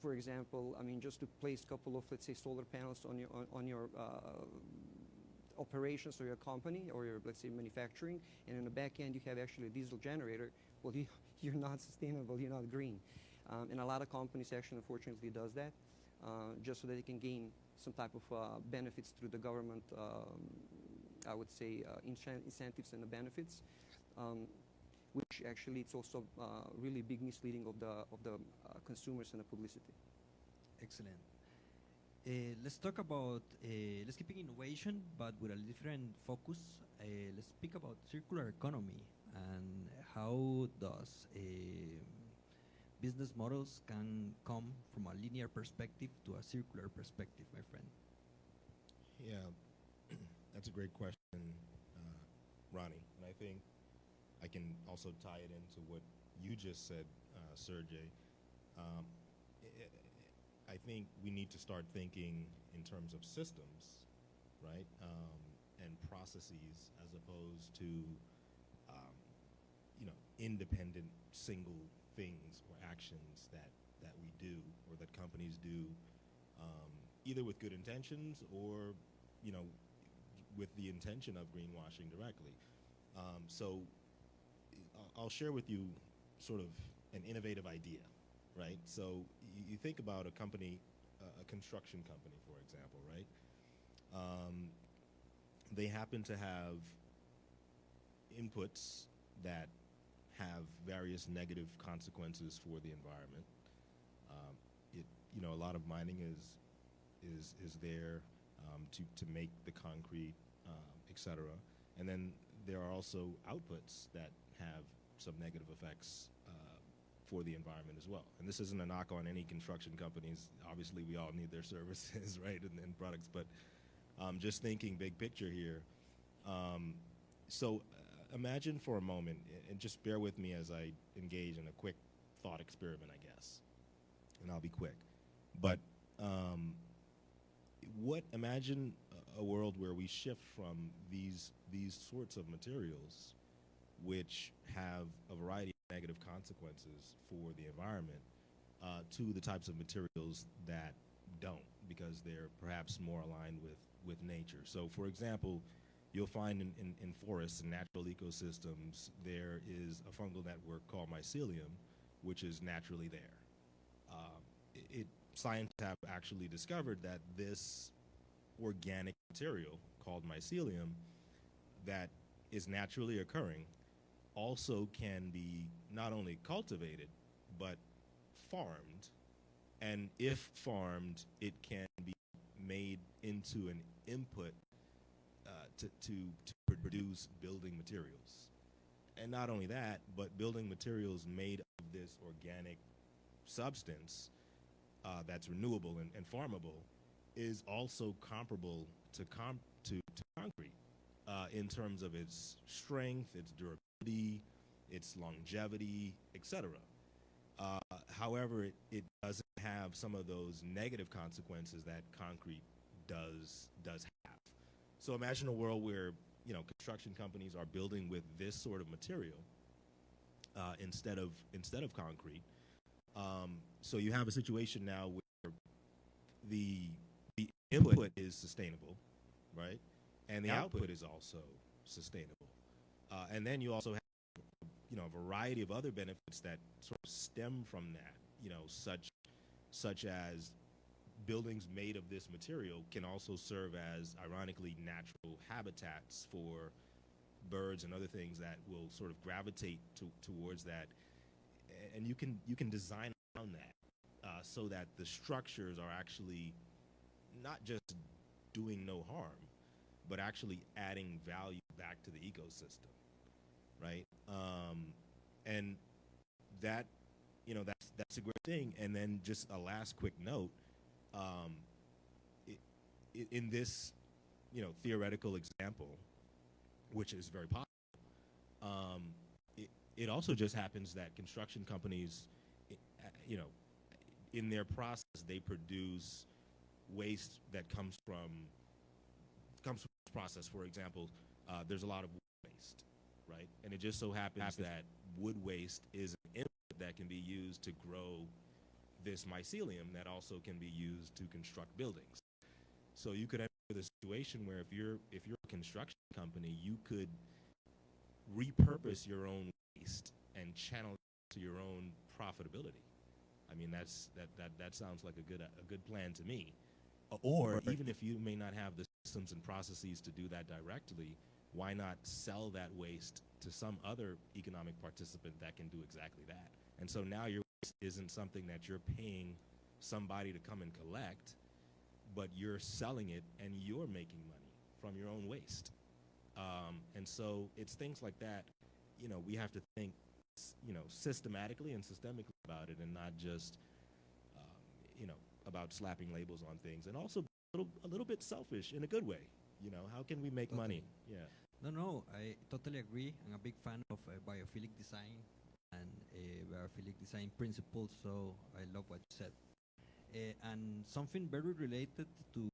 for example, I mean, just to place a couple of, let's say, solar panels on your operations or your company or your, let's say, manufacturing, and in the back end you have actually a diesel generator, well, you're not sustainable, you're not green. And a lot of companies actually, unfortunately, does that just so that they can gain some type of benefits through the government, I would say, incentives and the benefits, which actually it's also really big misleading of the consumers and the publicity. Excellent. Let's talk about, let's keep innovation, but with a different focus. Let's speak about circular economy and how does business models can come from a linear perspective to a circular perspective, my friend. Yeah, that's a great question, Ronnie. And I think I can also tie it into what you just said, Sergej. I think we need to start thinking in terms of systems, right, and processes as opposed to, independent single things or actions that we do or that companies do, either with good intentions or, with the intention of greenwashing directly. So I'll share with you sort of an innovative idea, right? So you think about a company, a construction company, for example, right? They happen to have inputs that have various negative consequences for the environment. A lot of mining is there to make the concrete, et cetera. And then there are also outputs that have some negative effects for the environment as well. And this isn't a knock on any construction companies. Obviously, we all need their services, right, and products. But just thinking big picture here. So imagine for a moment, and just bear with me as I engage in a quick thought experiment, I guess. And I'll be quick. But imagine a world where we shift from these sorts of materials, which have a variety of negative consequences for the environment, to the types of materials that don't, because they're perhaps more aligned with nature. So, for example, you'll find in forests and natural ecosystems, there is a fungal network called mycelium, which is naturally there. Scientists have actually discovered that this organic material called mycelium that is naturally occurring also can be not only cultivated, but farmed. And if farmed, it can be made into an input to produce building materials. And not only that, but building materials made of this organic substance that's renewable and farmable is also comparable to concrete in terms of its strength, its durability, its longevity, etc. However, it doesn't have some of those negative consequences that concrete does have. So imagine a world where construction companies are building with this sort of material instead of concrete. So you have a situation now where the input is sustainable, right, and the output is also sustainable, and then you also have a variety of other benefits that sort of stem from that, such as buildings made of this material can also serve as, ironically, natural habitats for birds and other things that will sort of gravitate towards that, and you can design around that so that the structures are actually not just doing no harm, but actually adding value back to the ecosystem, right? And that, that's a great thing. And then just a last quick note, in this, theoretical example, which is very possible, it also just happens that construction companies, in their process, they produce waste that comes from this process. For example, there's a lot of wood waste, right? And it just so happens that wood waste is an input that can be used to grow this mycelium that also can be used to construct buildings. So you could end up with a situation where if you're a construction company, you could repurpose your own waste and channel it to your own profitability. I mean, that sounds like a good plan to me. Or even if you may not have the systems and processes to do that directly, why not sell that waste to some other economic participant that can do exactly that? And so now your waste isn't something that you're paying somebody to come and collect, but you're selling it and you're making money from your own waste. And so it's things like that, we have to think, systematically and systemically about it, and not just, about slapping labels on things, and also a little bit selfish in a good way. How can we make money? Yeah. No, I totally agree. I'm a big fan of biophilic design and biophilic design principles, so I love what you said. And something very related to